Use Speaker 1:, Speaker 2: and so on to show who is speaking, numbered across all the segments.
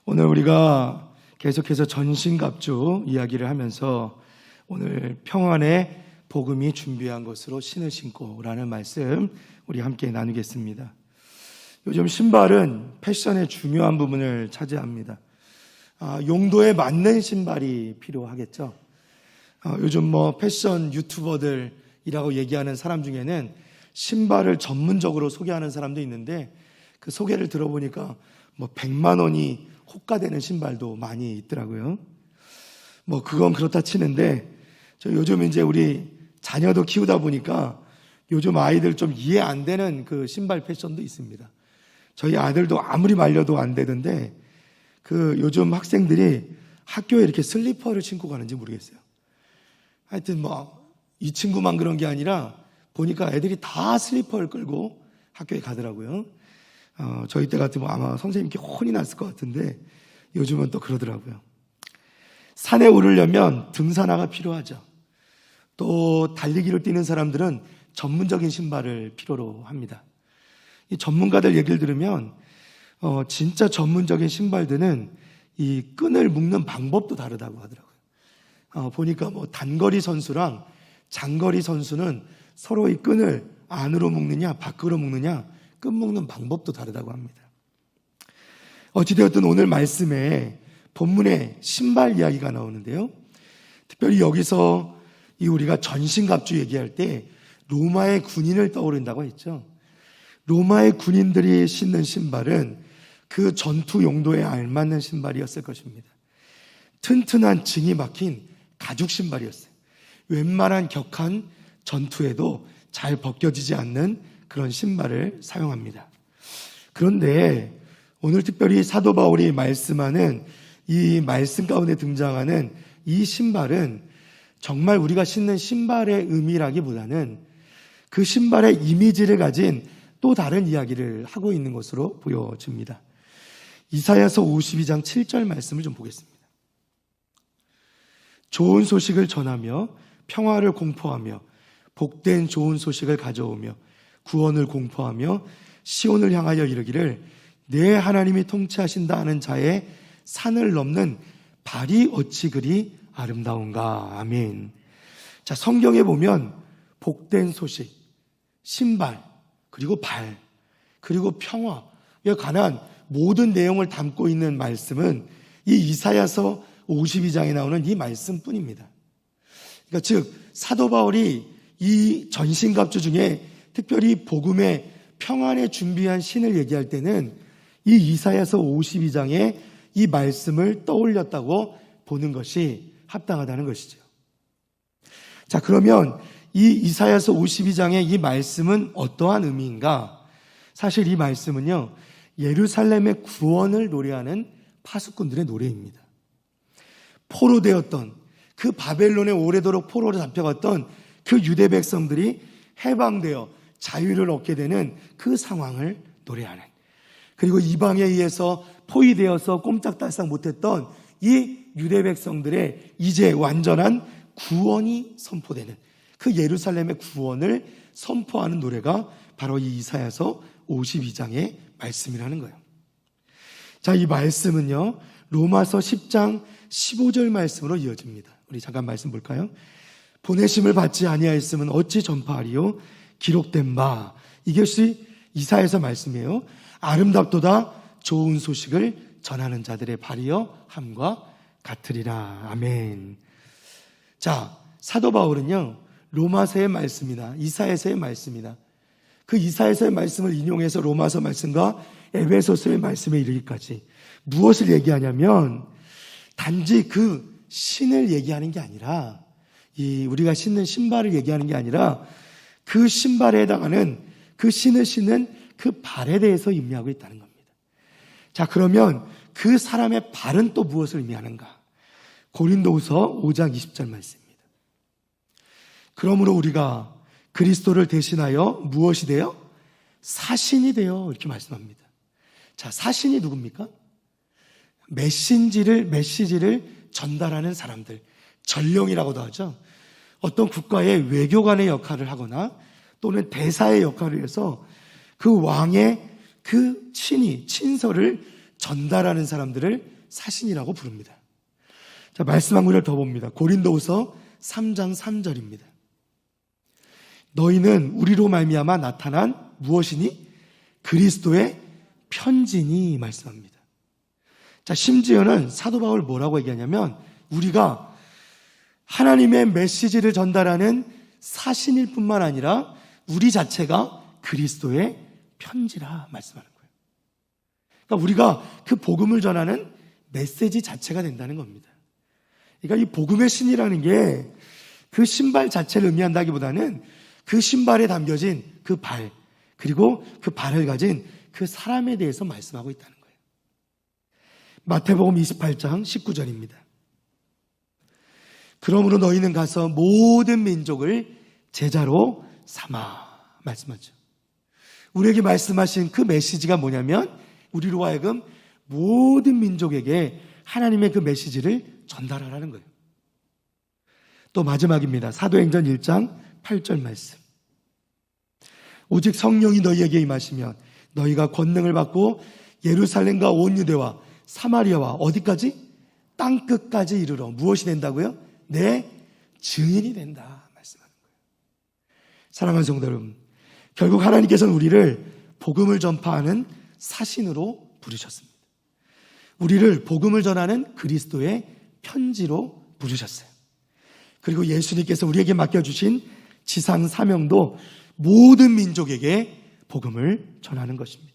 Speaker 1: 오늘 우리가 계속해서 전신갑주 이야기를 하면서 오늘 평안의 복음이 준비한 것으로 신을 신고라는 말씀 우리 함께 나누겠습니다. 요즘 신발은 패션의 중요한 부분을 차지합니다. 용도에 맞는 신발이 필요하겠죠. 요즘 패션 유튜버들이라고 얘기하는 사람 중에는 신발을 전문적으로 소개하는 사람도 있는데 그 소개를 들어보니까 100만 원이 호가되는 신발도 많이 있더라고요. 그건 그렇다 치는데 저 요즘 이제 우리 자녀도 키우다 보니까 요즘 아이들 좀 이해 안 되는 그 신발 패션도 있습니다. 저희 아들도 아무리 말려도 안 되던데 그 요즘 학생들이 학교에 이렇게 슬리퍼를 신고 가는지 모르겠어요. 하여튼 이 친구만 그런 게 아니라 보니까 애들이 다 슬리퍼를 끌고 학교에 가더라고요. 저희 때 같으면 아마 선생님께 혼이 났을 것 같은데 요즘은 또 그러더라고요. 산에 오르려면 등산화가 필요하죠. 또 달리기를 뛰는 사람들은 전문적인 신발을 필요로 합니다. 이 전문가들 얘기를 들으면 진짜 전문적인 신발들은 이 끈을 묶는 방법도 다르다고 하더라고요. 보니까 단거리 선수랑 장거리 선수는 서로 이 끈을 안으로 묶느냐 밖으로 묶느냐 끈 묶는 방법도 다르다고 합니다. 어찌되었든 오늘 말씀에 본문에 신발 이야기가 나오는데요. 특별히 여기서 우리가 전신갑주 얘기할 때 로마의 군인을 떠오른다고 했죠. 로마의 군인들이 신는 신발은 그 전투 용도에 알맞는 신발이었을 것입니다. 튼튼한 징이 박힌 가죽 신발이었어요. 웬만한 격한 전투에도 잘 벗겨지지 않는 그런 신발을 사용합니다. 그런데 오늘 특별히 사도 바울이 말씀하는 이 말씀 가운데 등장하는 이 신발은 정말 우리가 신는 신발의 의미라기보다는 그 신발의 이미지를 가진 또 다른 이야기를 하고 있는 것으로 보여집니다. 이사야서 52장 7절 말씀을 좀 보겠습니다. 좋은 소식을 전하며 평화를 공포하며 복된 좋은 소식을 가져오며 구원을 공포하며 시온을 향하여 이르기를 내 하나님이 통치하신다 하는 자의 산을 넘는 발이 어찌 그리 아름다운가. 아멘. 자, 성경에 보면 복된 소식, 신발, 그리고 발, 그리고 평화에 관한 모든 내용을 담고 있는 말씀은 이 이사야서 52장에 나오는 이 말씀뿐입니다. 그러니까 즉 사도 바울이 이 전신갑주 중에 특별히 복음의 평안에 준비한 신을 얘기할 때는 이 이사야서 52장의 이 말씀을 떠올렸다고 보는 것이 합당하다는 것이죠. 자, 그러면 이 이사야서 52장의 이 말씀은 어떠한 의미인가? 사실 이 말씀은요, 예루살렘의 구원을 노래하는 파수꾼들의 노래입니다. 포로되었던 그 바벨론에 오래도록 포로로 잡혀갔던 그 유대 백성들이 해방되어 자유를 얻게 되는 그 상황을 노래하는, 그리고 이방에 의해서 포위되어서 꼼짝달싹 못했던 이 유대 백성들의 이제 완전한 구원이 선포되는 그 예루살렘의 구원을 선포하는 노래가 바로 이 이사야서 52장의 말씀이라는 거예요. 자, 이 말씀은요, 로마서 10장 15절 말씀으로 이어집니다. 우리 잠깐 말씀 볼까요? 보내심을 받지 아니하였으면 어찌 전파하리요? 기록된 바, 이것이 이사야서 말씀이에요. 아름답도다 좋은 소식을 전하는 자들의 발이여 함과 같으리라. 아멘. 자, 사도 바울은요, 로마서의 말씀이나 이사야서의 말씀이나 그 이사야서의 말씀을 인용해서 로마서 말씀과 에베소서의 말씀에 이르기까지 무엇을 얘기하냐면 단지 그 신을 얘기하는 게 아니라 우리가 신는 신발을 얘기하는 게 아니라 그 신발에 해당하는 그 신을 신는 그 발에 대해서 의미하고 있다는 겁니다. 자, 그러면 그 사람의 발은 또 무엇을 의미하는가? 고린도후서 5장 20절 말씀입니다. 그러므로 우리가 그리스도를 대신하여 무엇이 되어? 사신이 되어, 이렇게 말씀합니다. 자, 사신이 누굽니까? 메시지를 전달하는 사람들, 전령이라고도 하죠. 어떤 국가의 외교관의 역할을 하거나 또는 대사의 역할을 해서 그 왕의 그 친서를 전달하는 사람들을 사신이라고 부릅니다. 자, 말씀 한 구절 더 봅니다. 고린도후서 3장 3절입니다. 너희는 우리로 말미암아 나타난 무엇이니? 그리스도의 편지니 말씀합니다. 자, 심지어는 사도 바울 뭐라고 얘기하냐면 우리가 하나님의 메시지를 전달하는 사신일 뿐만 아니라 우리 자체가 그리스도의 편지라 말씀하는 거예요. 그러니까 우리가 그 복음을 전하는 메시지 자체가 된다는 겁니다. 그러니까 이 복음의 신이라는 게 그 신발 자체를 의미한다기보다는 그 신발에 담겨진 그 발, 그리고 그 발을 가진 그 사람에 대해서 말씀하고 있다는 거예요. 마태복음 28장 19절입니다. 그러므로 너희는 가서 모든 민족을 제자로 삼아 말씀하죠. 우리에게 말씀하신 그 메시지가 뭐냐면 우리로 하여금 모든 민족에게 하나님의 그 메시지를 전달하라는 거예요. 또 마지막입니다. 사도행전 1장 8절 말씀. 오직 성령이 너희에게 임하시면 너희가 권능을 받고 예루살렘과 온 유대와 사마리아와 어디까지? 땅끝까지 이르러 무엇이 된다고요? 내 증인이 된다 말씀하는 거예요. 사랑하는 성도 여러분, 결국 하나님께서는 우리를 복음을 전파하는 사신으로 부르셨습니다. 우리를 복음을 전하는 그리스도의 편지로 부르셨어요. 그리고 예수님께서 우리에게 맡겨주신 지상 사명도 모든 민족에게 복음을 전하는 것입니다.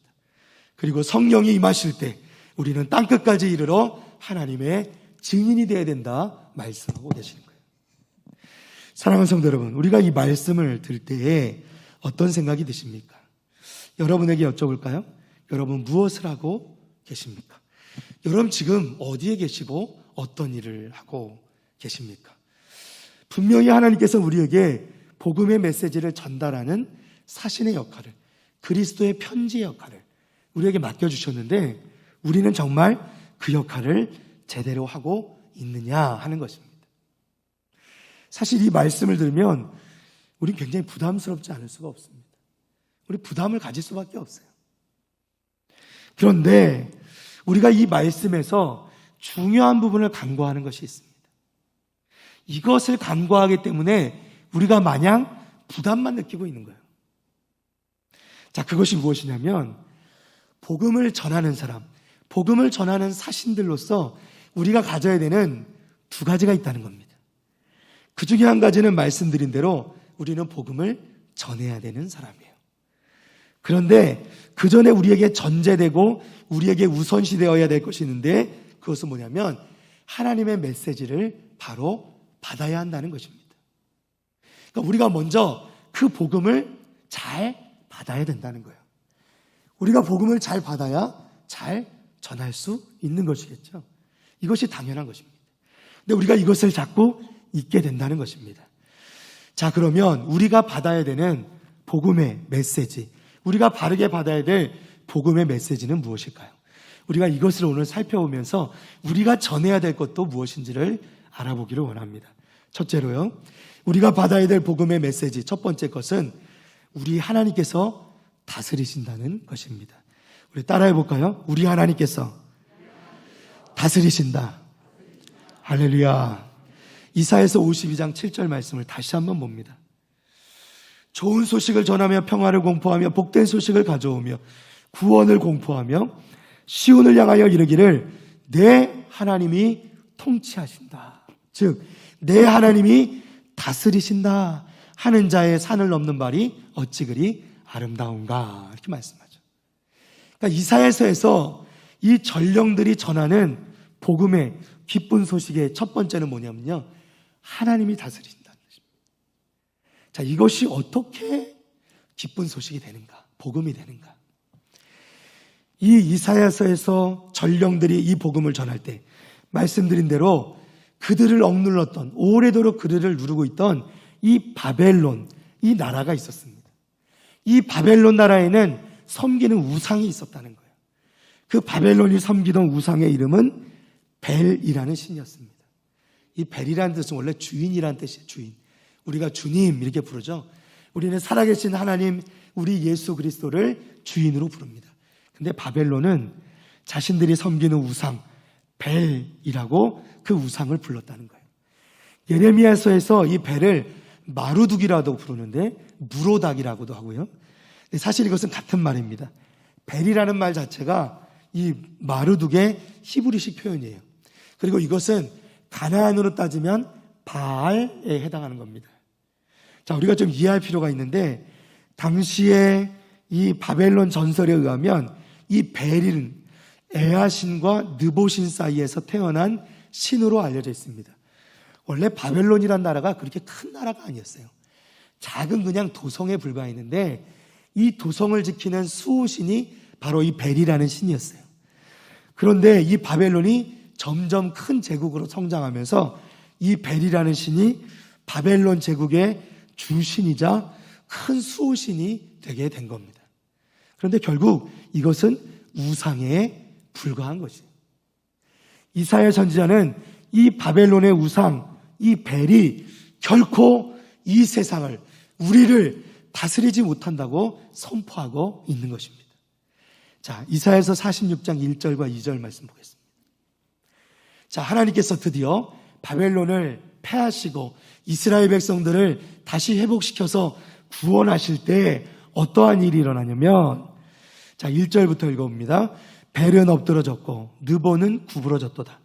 Speaker 1: 그리고 성령이 임하실 때 우리는 땅끝까지 이르러 하나님의 증인이 되어야 된다 말씀하고 계시는 거예요. 사랑하는 성도 여러분, 우리가 이 말씀을 들을 때에 어떤 생각이 드십니까? 여러분에게 여쭤볼까요? 여러분 무엇을 하고 계십니까? 여러분 지금 어디에 계시고 어떤 일을 하고 계십니까? 분명히 하나님께서 우리에게 복음의 메시지를 전달하는 사신의 역할을, 그리스도의 편지의 역할을 우리에게 맡겨주셨는데 우리는 정말 그 역할을 제대로 하고 있느냐 하는 것입니다. 사실 이 말씀을 들으면 우리는 굉장히 부담스럽지 않을 수가 없습니다. 우리 부담을 가질 수밖에 없어요. 그런데 우리가 이 말씀에서 중요한 부분을 간과하는 것이 있습니다. 이것을 간과하기 때문에 우리가 마냥 부담만 느끼고 있는 거예요. 자, 그것이 무엇이냐면 복음을 전하는 사람, 복음을 전하는 사신들로서 우리가 가져야 되는 두 가지가 있다는 겁니다. 그 중에 한 가지는 말씀드린 대로 우리는 복음을 전해야 되는 사람이에요. 그런데 그 전에 우리에게 전제되고 우리에게 우선시되어야 될 것이 있는데 그것은 뭐냐면 하나님의 메시지를 바로 받아야 한다는 것입니다. 그러니까 우리가 먼저 그 복음을 잘 받아야 된다는 거예요. 우리가 복음을 잘 받아야 잘 전할 수 있는 것이겠죠. 이것이 당연한 것입니다. 근데 우리가 이것을 자꾸 잊게 된다는 것입니다. 자, 그러면 우리가 받아야 되는 복음의 메시지, 우리가 바르게 받아야 될 복음의 메시지는 무엇일까요? 우리가 이것을 오늘 살펴보면서 우리가 전해야 될 것도 무엇인지를 알아보기를 원합니다. 첫째로요, 우리가 받아야 될 복음의 메시지 첫 번째 것은 우리 하나님께서 다스리신다는 것입니다. 우리 따라해 볼까요? 우리 하나님께서 다스리신다. 할렐루야. 이사야서 52장 7절 말씀을 다시 한번 봅니다. 좋은 소식을 전하며 평화를 공포하며 복된 소식을 가져오며 구원을 공포하며 시온을 향하여 이르기를 내 하나님이 통치하신다. 즉 내 하나님이 다스리신다 하는 자의 산을 넘는 발이 어찌 그리 아름다운가 이렇게 말씀하죠. 그러니까 이사야서에서 이 전령들이 전하는 복음의 기쁜 소식의 첫 번째는 뭐냐면요, 하나님이 다스리신다는 것입니다. 자, 이것이 어떻게 기쁜 소식이 되는가, 복음이 되는가? 이 이사야서에서 전령들이 이 복음을 전할 때 말씀드린 대로 그들을 억눌렀던, 오래도록 그들을 누르고 있던 이 바벨론, 이 나라가 있었습니다. 이 바벨론 나라에는 섬기는 우상이 있었다는 거예요. 그 바벨론이 섬기던 우상의 이름은 벨이라는 신이었습니다. 이 벨이라는 뜻은 원래 주인이라는 뜻이에요. 주인. 우리가 주님 이렇게 부르죠. 우리는 살아계신 하나님, 우리 예수 그리스도를 주인으로 부릅니다. 근데 바벨론은 자신들이 섬기는 우상 벨이라고 그 우상을 불렀다는 거예요. 예레미야서에서 이 벨을 마루둑이라고 부르는데 무로닥이라고도 하고요. 사실 이것은 같은 말입니다. 벨이라는 말 자체가 이 마루둑의 히브리식 표현이에요. 그리고 이것은 가나안으로 따지면 바알에 해당하는 겁니다. 자, 우리가 좀 이해할 필요가 있는데 당시에 이 바벨론 전설에 의하면 이 벨은 에아신과 느보신 사이에서 태어난 신으로 알려져 있습니다. 원래 바벨론이란 나라가 그렇게 큰 나라가 아니었어요. 작은 그냥 도성에 불과했는데 이 도성을 지키는 수호신이 바로 이 벨이라는 신이었어요. 그런데 이 바벨론이 점점 큰 제국으로 성장하면서 이 벨이라는 신이 바벨론 제국의 주신이자 큰 수호신이 되게 된 겁니다. 그런데 결국 이것은 우상에 불과한 것이에요. 이사야 선지자는 이 바벨론의 우상, 이 벨이 결코 이 세상을, 우리를 다스리지 못한다고 선포하고 있는 것입니다. 자, 이사야서 46장 1절과 2절 말씀 보겠습니다. 자, 하나님께서 드디어 바벨론을 패하시고 이스라엘 백성들을 다시 회복시켜서 구원하실 때 어떠한 일이 일어나냐면, 자, 1절부터 읽어봅니다. 벨은 엎드러졌고 느보는 구부러졌도다.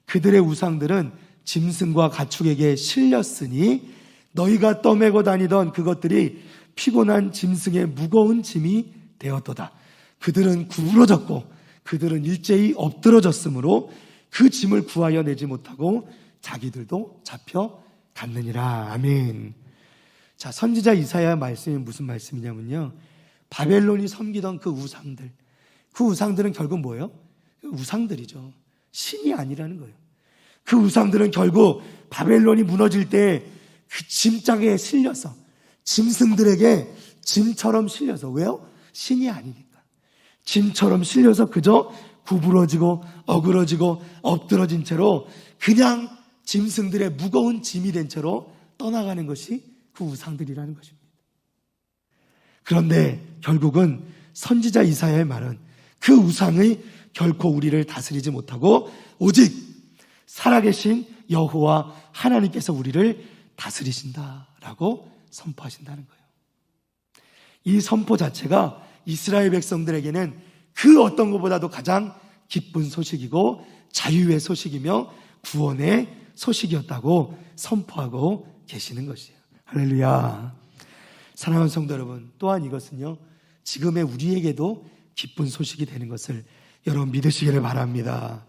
Speaker 1: 그들의 우상들은 짐승과 가축에게 실렸으니 너희가 떠매고 다니던 그것들이 피곤한 짐승의 무거운 짐이 되었도다. 그들은 구부러졌고 그들은 일제히 엎드러졌으므로 그 짐을 구하여 내지 못하고 자기들도 잡혀갔느니라. 아멘. 자, 선지자 이사야 말씀이 무슨 말씀이냐면요, 바벨론이 섬기던 그 우상들은 결국 뭐예요? 우상들이죠. 신이 아니라는 거예요. 그 우상들은 결국 바벨론이 무너질 때 그 짐짝에 실려서, 짐승들에게 짐처럼 실려서, 왜요? 신이 아니니까. 짐처럼 실려서 그저 구부러지고 어그러지고 엎드러진 채로 그냥 짐승들의 무거운 짐이 된 채로 떠나가는 것이 그 우상들이라는 것입니다. 그런데 결국은 선지자 이사야의 말은 그 우상이 결코 우리를 다스리지 못하고 오직 살아계신 여호와 하나님께서 우리를 다스리신다라고 선포하신다는 거예요. 이 선포 자체가 이스라엘 백성들에게는 그 어떤 것보다도 가장 기쁜 소식이고 자유의 소식이며 구원의 소식이었다고 선포하고 계시는 것이에요. 할렐루야. 사랑하는 성도 여러분, 또한 이것은요, 지금의 우리에게도 기쁜 소식이 되는 것을 여러분 믿으시기를 바랍니다.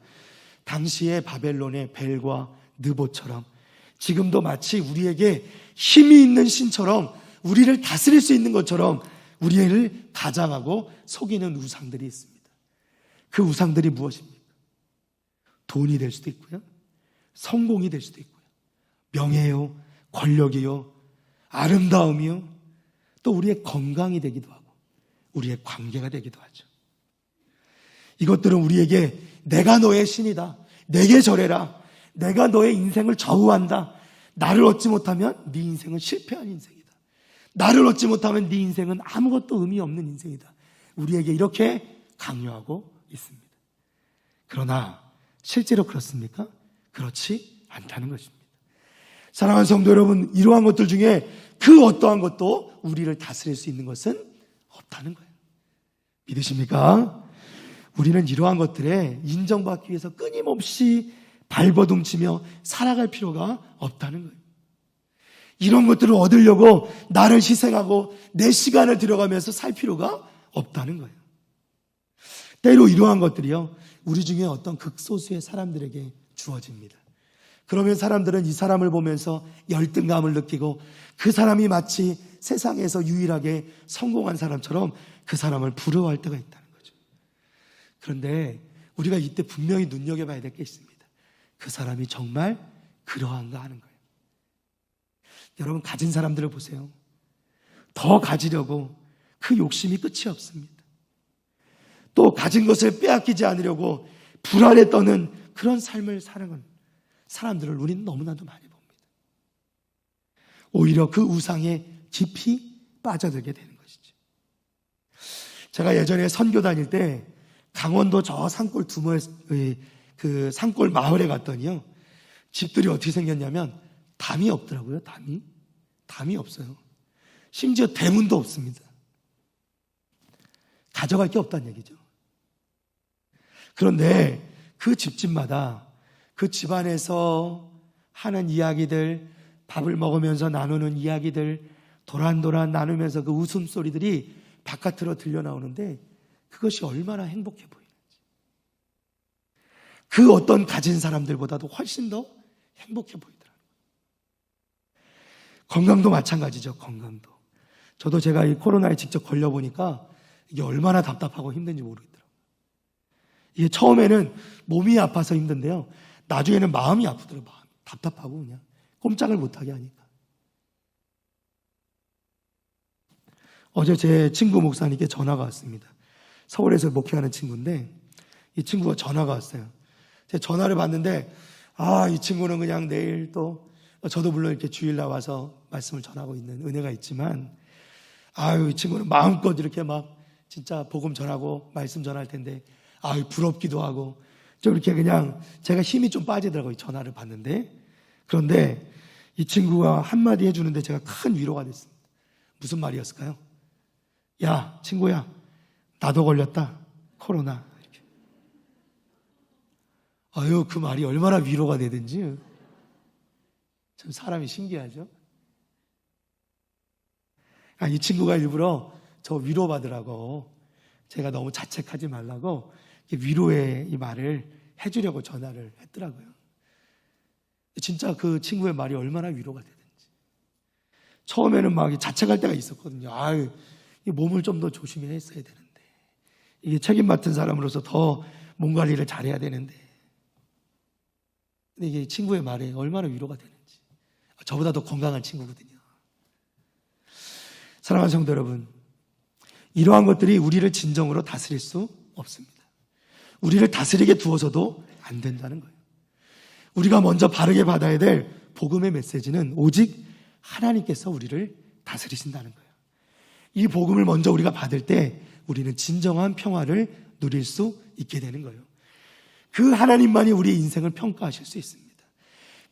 Speaker 1: 당시의 바벨론의 벨과 느보처럼 지금도 마치 우리에게 힘이 있는 신처럼 우리를 다스릴 수 있는 것처럼 우리를 가장하고 속이는 우상들이 있습니다. 그 우상들이 무엇입니까? 돈이 될 수도 있고요, 성공이 될 수도 있고요, 명예요, 권력이요, 아름다움이요, 또 우리의 건강이 되기도 하고 우리의 관계가 되기도 하죠. 이것들은 우리에게 내가 너의 신이다, 내게 절해라, 내가 너의 인생을 좌우한다, 나를 얻지 못하면 네 인생은 실패한 인생이다, 나를 얻지 못하면 네 인생은 아무것도 의미 없는 인생이다, 우리에게 이렇게 강요하고 있습니다. 그러나 실제로 그렇습니까? 그렇지 않다는 것입니다. 사랑하는 성도 여러분, 이러한 것들 중에 그 어떠한 것도 우리를 다스릴 수 있는 것은 없다는 거예요. 믿으십니까? 우리는 이러한 것들에 인정받기 위해서 끊임없이 발버둥치며 살아갈 필요가 없다는 거예요. 이런 것들을 얻으려고 나를 희생하고 내 시간을 들여가면서 살 필요가 없다는 거예요. 때로 이러한 것들이요, 우리 중에 어떤 극소수의 사람들에게 주어집니다. 그러면 사람들은 이 사람을 보면서 열등감을 느끼고 그 사람이 마치 세상에서 유일하게 성공한 사람처럼 그 사람을 부러워할 때가 있다는 거죠. 그런데 우리가 이때 분명히 눈여겨봐야 될 게 있습니다. 그 사람이 정말 그러한가 하는 거예요. 여러분, 가진 사람들을 보세요. 더 가지려고 그 욕심이 끝이 없습니다. 또 가진 것을 빼앗기지 않으려고 불안에 떠는 그런 삶을 살아가는 사람들을 우리는 너무나도 많이 봅니다. 오히려 그 우상에 깊이 빠져들게 되는 것이죠. 제가 예전에 선교 다닐 때 강원도 저 산골 그 산골 마을에 갔더니요, 집들이 어떻게 생겼냐면 담이 없더라고요. 담이 없어요. 심지어 대문도 없습니다. 가져갈 게 없다는 얘기죠. 그런데 그 집집마다 그 집안에서 하는 이야기들, 밥을 먹으면서 나누는 이야기들, 도란도란 나누면서 그 웃음소리들이 바깥으로 들려나오는데 그것이 얼마나 행복해 보이는지. 그 어떤 가진 사람들보다도 훨씬 더 행복해 보이더라고요. 건강도 마찬가지죠. 건강도. 저도 제가 이 코로나에 직접 걸려보니까 이게 얼마나 답답하고 힘든지 모르겠더라고요. 이게 처음에는 몸이 아파서 힘든데요, 나중에는 마음이 아프더라고요. 답답하고 그냥 꼼짝을 못하게 하니까. 어제 제 친구 목사님께 전화가 왔습니다. 서울에서 목회하는 친구인데 이 친구가 전화가 왔어요. 제가 전화를 받는데 이 친구는 그냥 내일 또, 저도 물론 이렇게 주일 나와서 말씀을 전하고 있는 은혜가 있지만 이 친구는 마음껏 이렇게 막 진짜 복음 전하고 말씀 전할 텐데 부럽기도 하고 좀 이렇게 그냥 제가 힘이 좀 빠지더라고요. 전화를 받는데. 그런데 이 친구가 한마디 해주는데 제가 큰 위로가 됐습니다. 무슨 말이었을까요? 야, 친구야, 나도 걸렸다. 코로나. 이렇게. 그 말이 얼마나 위로가 되든지. 참 사람이 신기하죠? 이 친구가 일부러 저 위로받으라고, 제가 너무 자책하지 말라고 위로의 이 말을 해주려고 전화를 했더라고요. 진짜 그 친구의 말이 얼마나 위로가 되든지. 처음에는 막 자책할 때가 있었거든요. 이 몸을 좀 더 조심히 했어야 되는데, 이게 책임 맡은 사람으로서 더 몸 관리를 잘해야 되는데. 근데 이게 친구의 말에 얼마나 위로가 되는지. 저보다 더 건강한 친구거든요. 사랑하는 성도 여러분, 이러한 것들이 우리를 진정으로 다스릴 수 없습니다. 우리를 다스리게 두어서도 안 된다는 거예요. 우리가 먼저 바르게 받아야 될 복음의 메시지는 오직 하나님께서 우리를 다스리신다는 거예요. 이 복음을 먼저 우리가 받을 때 우리는 진정한 평화를 누릴 수 있게 되는 거예요. 그 하나님만이 우리의 인생을 평가하실 수 있습니다.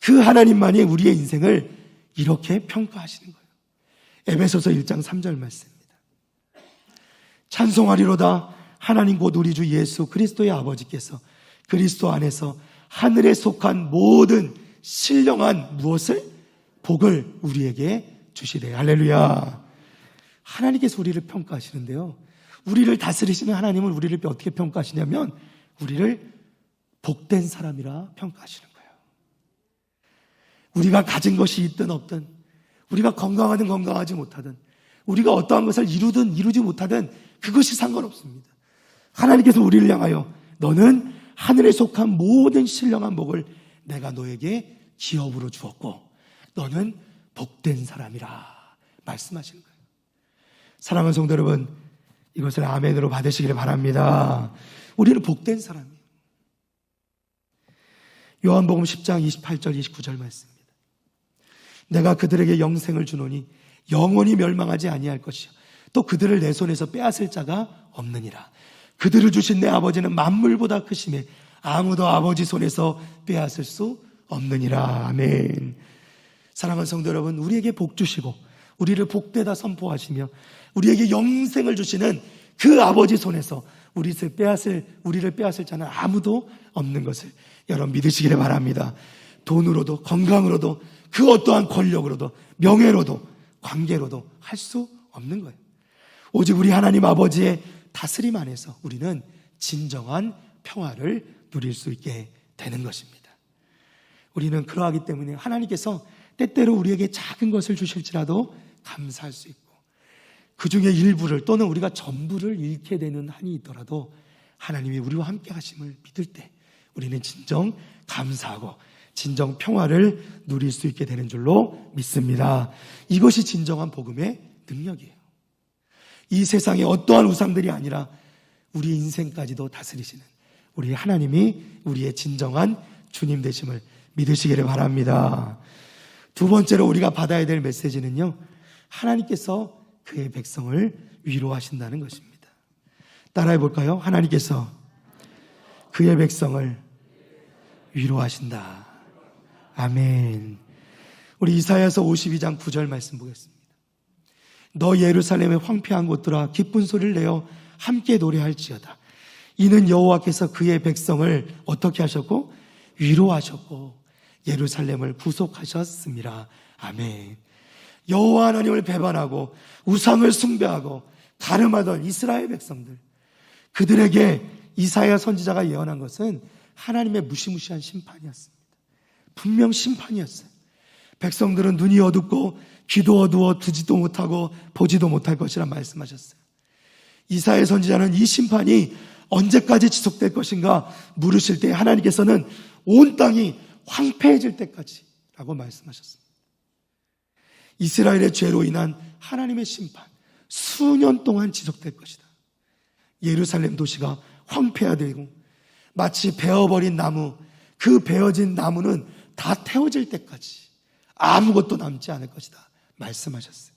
Speaker 1: 그 하나님만이 우리의 인생을 이렇게 평가하시는 거예요. 에베소서 1장 3절 말씀입니다. 찬송하리로다 하나님 곧 우리 주 예수 그리스도의 아버지께서 그리스도 안에서 하늘에 속한 모든 신령한 무엇을? 복을 우리에게 주시되. 할렐루야. 하나님께서 우리를 평가하시는데요, 우리를 다스리시는 하나님은 우리를 어떻게 평가하시냐면 우리를 복된 사람이라 평가하시는 거예요. 우리가 가진 것이 있든 없든, 우리가 건강하든 건강하지 못하든, 우리가 어떠한 것을 이루든 이루지 못하든 그것이 상관없습니다. 하나님께서 우리를 향하여 너는 하늘에 속한 모든 신령한 복을 내가 너에게 기업으로 주었고 너는 복된 사람이라 말씀하시는 거예요. 사랑하는 성도 여러분, 이것을 아멘으로 받으시기를 바랍니다. 우리는 복된 사람이에요. 요한복음 10장 28절 29절 말씀입니다. 내가 그들에게 영생을 주노니 영원히 멸망하지 아니할 것이요 또 그들을 내 손에서 빼앗을 자가 없느니라. 그들을 주신 내 아버지는 만물보다 크심에 아무도 아버지 손에서 빼앗을 수 없느니라. 아멘. 사랑하는 성도 여러분, 우리에게 복 주시고 우리를 복되다 선포하시며 우리에게 영생을 주시는 그 아버지 손에서 우리를 빼앗을 자는 아무도 없는 것을 여러분 믿으시기를 바랍니다. 돈으로도 건강으로도 그 어떠한 권력으로도 명예로도 관계로도 할 수 없는 거예요. 오직 우리 하나님 아버지의 다스림 안에서 우리는 진정한 평화를 누릴 수 있게 되는 것입니다. 우리는 그러하기 때문에 하나님께서 때때로 우리에게 작은 것을 주실지라도 감사할 수 있고, 그 중에 일부를 또는 우리가 전부를 잃게 되는 한이 있더라도 하나님이 우리와 함께 하심을 믿을 때 우리는 진정 감사하고 진정 평화를 누릴 수 있게 되는 줄로 믿습니다. 이것이 진정한 복음의 능력이에요. 이 세상의 어떠한 우상들이 아니라 우리 인생까지도 다스리시는 우리 하나님이 우리의 진정한 주님 되심을 믿으시기를 바랍니다. 두 번째로 우리가 받아야 될 메시지는요, 하나님께서 그의 백성을 위로하신다는 것입니다. 따라해 볼까요? 하나님께서 그의 백성을 위로하신다. 아멘. 우리 이사야서 52장 9절 말씀 보겠습니다. 너 예루살렘의 황폐한 곳들아 기쁜 소리를 내어 함께 노래할지어다. 이는 여호와께서 그의 백성을 어떻게 하셨고 위로하셨고 예루살렘을 구속하셨습니다. 아멘. 여호와 하나님을 배반하고 우상을 숭배하고 가늠하던 이스라엘 백성들, 그들에게 이사야 선지자가 예언한 것은 하나님의 무시무시한 심판이었습니다. 분명 심판이었어요. 백성들은 눈이 어둡고 귀도 어두워 듣지도 못하고 보지도 못할 것이라 말씀하셨어요. 이사야 선지자는 이 심판이 언제까지 지속될 것인가 물으실 때 하나님께서는 온 땅이 황폐해질 때까지 라고 말씀하셨습니다. 이스라엘의 죄로 인한 하나님의 심판 수년 동안 지속될 것이다. 예루살렘 도시가 황폐화되고 마치 베어버린 나무, 그 베어진 나무는 다 태워질 때까지 아무것도 남지 않을 것이다 말씀하셨어요.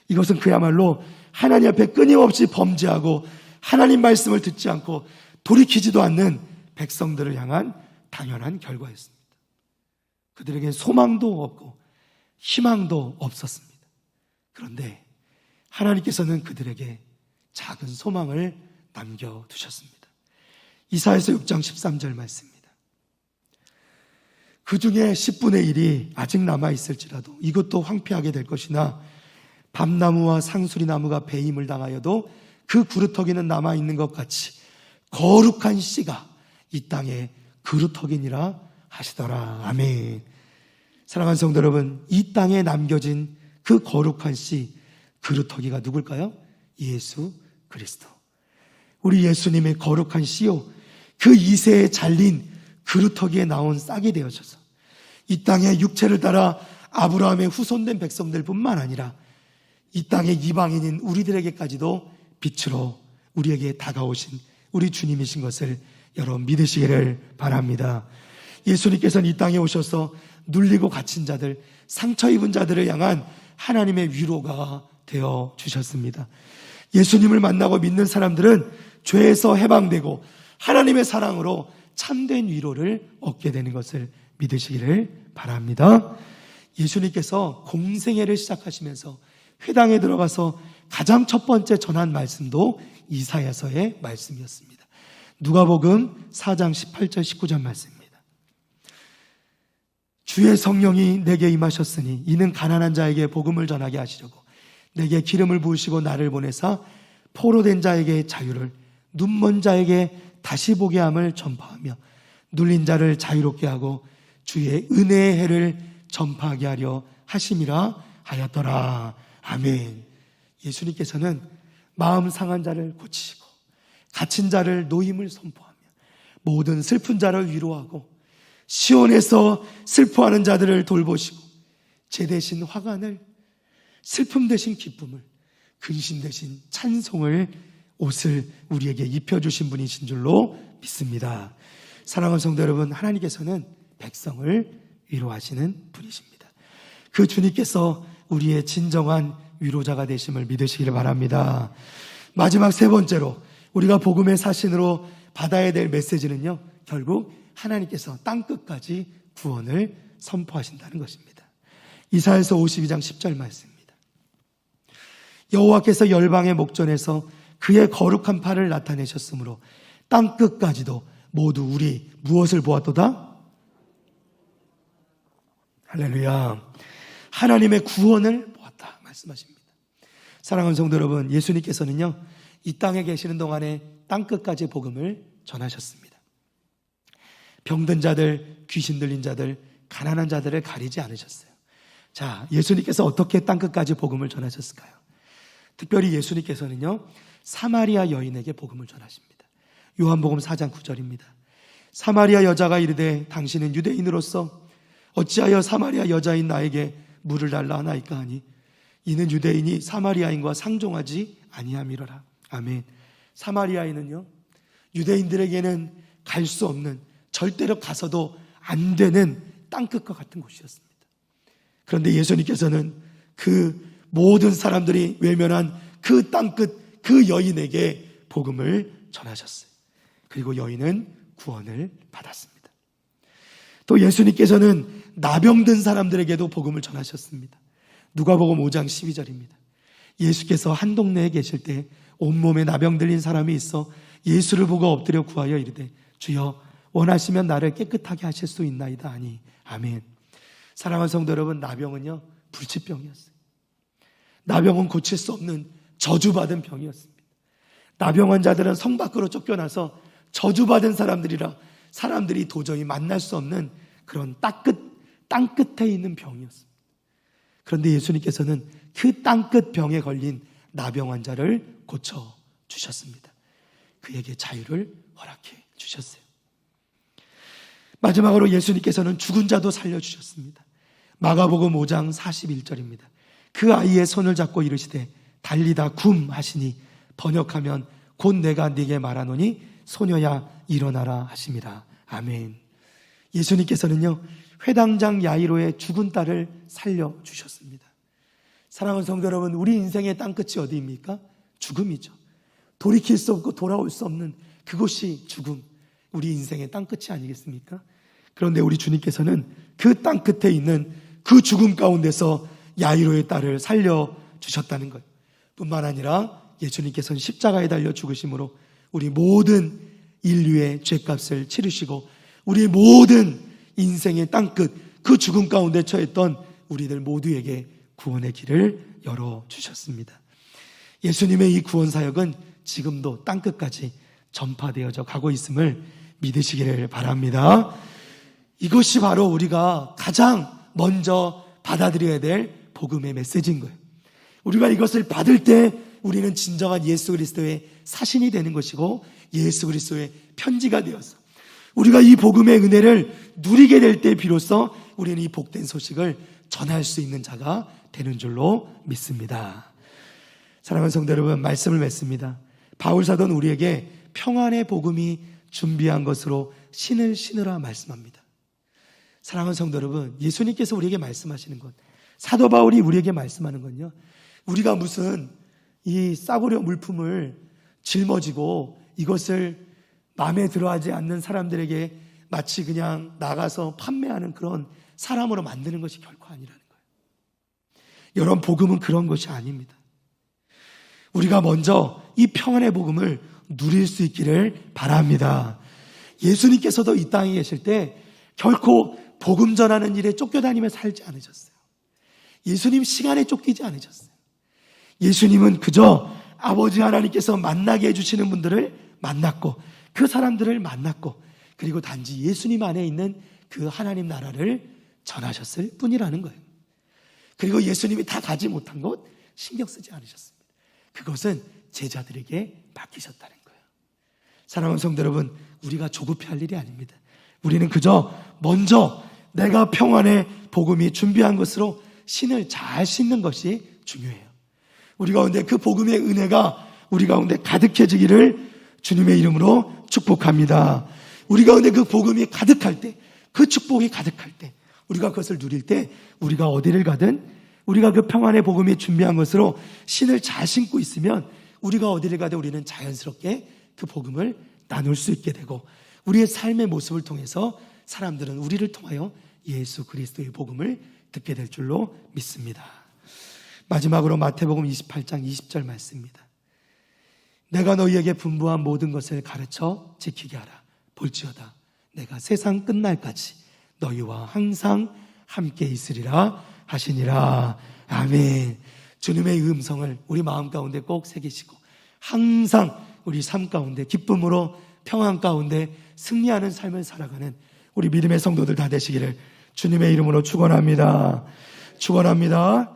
Speaker 1: 이것은 그야말로 하나님 앞에 끊임없이 범죄하고 하나님 말씀을 듣지 않고 돌이키지도 않는 백성들을 향한 당연한 결과였습니다. 그들에게 소망도 없고 희망도 없었습니다. 그런데 하나님께서는 그들에게 작은 소망을 남겨두셨습니다. 이사야서 6장 13절 말씀입니다. 그 중에 10분의 1이 아직 남아있을지라도 이것도 황폐하게 될 것이나 밤나무와 상수리 나무가 배임을 당하여도 그 구루터기는 남아있는 것 같이 거룩한 씨가 이 땅에 그루터기니라 하시더라. 아멘. 사랑하는 성도 여러분, 이 땅에 남겨진 그 거룩한 씨, 그루터기가 누굴까요? 예수 그리스도. 우리 예수님의 거룩한 씨요, 그 이새에 잘린 그루터기에 나온 싹이 되어져서 이 땅의 육체를 따라 아브라함의 후손된 백성들 뿐만 아니라 이 땅의 이방인인 우리들에게까지도 빛으로 우리에게 다가오신 우리 주님이신 것을 여러분 믿으시기를 바랍니다. 예수님께서는 이 땅에 오셔서 눌리고 갇힌 자들, 상처 입은 자들을 향한 하나님의 위로가 되어 주셨습니다. 예수님을 만나고 믿는 사람들은 죄에서 해방되고 하나님의 사랑으로 참된 위로를 얻게 되는 것을 믿으시기를 바랍니다. 예수님께서 공생애를 시작하시면서 회당에 들어가서 가장 첫 번째 전한 말씀도 이사야서의 말씀이었습니다. 누가복음 4장 18절 19절 말씀입니다. 주의 성령이 내게 임하셨으니 이는 가난한 자에게 복음을 전하게 하시려고 내게 기름을 부으시고 나를 보내사 포로된 자에게 자유를, 눈먼 자에게 다시 보게 함을 전파하며 눌린 자를 자유롭게 하고 주의 은혜의 해를 전파하게 하려 하심이라 하였더라. 아멘. 예수님께서는 마음 상한 자를 고치시고 갇힌 자를 노임을 선포하며 모든 슬픈 자를 위로하고 시온에서 슬퍼하는 자들을 돌보시고 제 대신 화관을, 슬픔 대신 기쁨을, 근심 대신 찬송을, 옷을 우리에게 입혀주신 분이신 줄로 믿습니다. 사랑하는 성도 여러분, 하나님께서는 백성을 위로하시는 분이십니다. 그 주님께서 우리의 진정한 위로자가 되심을 믿으시기를 바랍니다. 마지막 세 번째로 우리가 복음의 사신으로 받아야 될 메시지는요, 결국 하나님께서 땅끝까지 구원을 선포하신다는 것입니다. 이사야서 52장 10절 말씀입니다. 여호와께서 열방의 목전에서 그의 거룩한 팔을 나타내셨으므로 땅끝까지도 모두 우리 무엇을 보았도다? 할렐루야. 하나님의 구원을 보았다 말씀하십니다. 사랑하는 성도 여러분, 예수님께서는요, 이 땅에 계시는 동안에 땅끝까지 복음을 전하셨습니다. 병든 자들, 귀신 들린 자들, 가난한 자들을 가리지 않으셨어요. 자, 예수님께서 어떻게 땅끝까지 복음을 전하셨을까요? 특별히 예수님께서는요, 사마리아 여인에게 복음을 전하십니다. 요한복음 4장 9절입니다. 사마리아 여자가 이르되 당신은 유대인으로서 어찌하여 사마리아 여자인 나에게 물을 달라 하나이까 하니 이는 유대인이 사마리아인과 상종하지 아니함이로라. 아멘. 사마리아인은요, 유대인들에게는 갈 수 없는, 절대로 가서도 안 되는 땅끝과 같은 곳이었습니다. 그런데 예수님께서는 그 모든 사람들이 외면한 그 땅끝, 그 여인에게 복음을 전하셨어요. 그리고 여인은 구원을 받았습니다. 또 예수님께서는 나병든 사람들에게도 복음을 전하셨습니다. 누가복음 5장 12절입니다. 예수께서 한 동네에 계실 때 온몸에 나병 들린 사람이 있어 예수를 보고 엎드려 구하여 이르되 주여 원하시면 나를 깨끗하게 하실 수 있나이다 하니 아멘. 사랑하는 성도 여러분, 나병은요 불치병이었어요. 나병은 고칠 수 없는 저주받은 병이었습니다. 나병 환자들은 성 밖으로 쫓겨나서 저주받은 사람들이라 사람들이 도저히 만날 수 없는 그런 땅끝에 있는 병이었습니다. 그런데 예수님께서는 그 땅끝 병에 걸린 나병 환자를 고쳐주셨습니다. 그에게 자유를 허락해 주셨어요. 마지막으로 예수님께서는 죽은 자도 살려주셨습니다. 마가복음 5장 41절입니다. 그 아이의 손을 잡고 이르시되 달리다 굼 하시니 번역하면 곧 내가 네게 말하노니 소녀야 일어나라 하심이라. 아멘. 예수님께서는요 회당장 야이로의 죽은 딸을 살려주셨습니다. 사랑하는 성도 여러분, 우리 인생의 땅끝이 어디입니까? 죽음이죠. 돌이킬 수 없고 돌아올 수 없는 그곳이 죽음, 우리 인생의 땅끝이 아니겠습니까? 그런데 우리 주님께서는 그 땅끝에 있는 그 죽음 가운데서 야이로의 딸을 살려주셨다는 것 뿐만 아니라 예수님께서는 십자가에 달려 죽으심으로 우리 모든 인류의 죄값을 치르시고 우리 모든 인생의 땅끝 그 죽음 가운데 처했던 우리들 모두에게 구원의 길을 열어주셨습니다. 예수님의 이 구원 사역은 지금도 땅끝까지 전파되어져 가고 있음을 믿으시기를 바랍니다. 이것이 바로 우리가 가장 먼저 받아들여야 될 복음의 메시지인 거예요. 우리가 이것을 받을 때 우리는 진정한 예수 그리스도의 사신이 되는 것이고 예수 그리스도의 편지가 되어서 우리가 이 복음의 은혜를 누리게 될 때 비로소 우리는 이 복된 소식을 전할 수 있는 자가 되는 줄로 믿습니다. 사랑하는 성도 여러분, 말씀을 맺습니다. 바울 사도는 우리에게 평안의 복음이 준비한 것으로 신을 신으라 말씀합니다. 사랑하는 성도 여러분, 예수님께서 우리에게 말씀하시는 것, 사도 바울이 우리에게 말씀하는 건요, 우리가 무슨 이 싸구려 물품을 짊어지고 이것을 마음에 들어하지 않는 사람들에게 마치 그냥 나가서 판매하는 그런 사람으로 만드는 것이 결코 아니라는 거예요. 여러분, 복음은 그런 것이 아닙니다. 우리가 먼저 이 평안의 복음을 누릴 수 있기를 바랍니다. 예수님께서도 이 땅에 계실 때 결코 복음 전하는 일에 쫓겨다니며 살지 않으셨어요. 예수님 시간에 쫓기지 않으셨어요. 예수님은 그저 아버지 하나님께서 만나게 해주시는 분들을 만났고 그 사람들을 만났고 그리고 단지 예수님 안에 있는 그 하나님 나라를 전하셨을 뿐이라는 거예요. 그리고 예수님이 다 가지 못한 것 신경 쓰지 않으셨습니다. 그것은 제자들에게 맡기셨다는 거예요. 사랑하는 성도 여러분, 우리가 조급해할 일이 아닙니다. 우리는 그저 먼저 내가 평안의 복음이 준비한 것으로 신을 잘 씻는 것이 중요해요. 우리 가운데 그 복음의 은혜가 우리 가운데 가득해지기를 주님의 이름으로 축복합니다. 우리 가운데 그 복음이 가득할 때, 그 축복이 가득할 때, 우리가 그것을 누릴 때 우리가 어디를 가든 우리가 그 평안의 복음이 준비한 것으로 신을 잘 신고 있으면 우리가 어디를 가든 우리는 자연스럽게 그 복음을 나눌 수 있게 되고 우리의 삶의 모습을 통해서 사람들은 우리를 통하여 예수 그리스도의 복음을 듣게 될 줄로 믿습니다. 마지막으로 마태복음 28장 20절 말씀입니다. 내가 너희에게 분부한 모든 것을 가르쳐 지키게 하라. 볼지어다 내가 세상 끝날까지 너희와 항상 함께 있으리라 하시니라. 아멘. 주님의 음성을 우리 마음 가운데 꼭 새기시고 항상 우리 삶 가운데 기쁨으로 평안 가운데 승리하는 삶을 살아가는 우리 믿음의 성도들 다 되시기를 주님의 이름으로 축원합니다. 축원합니다.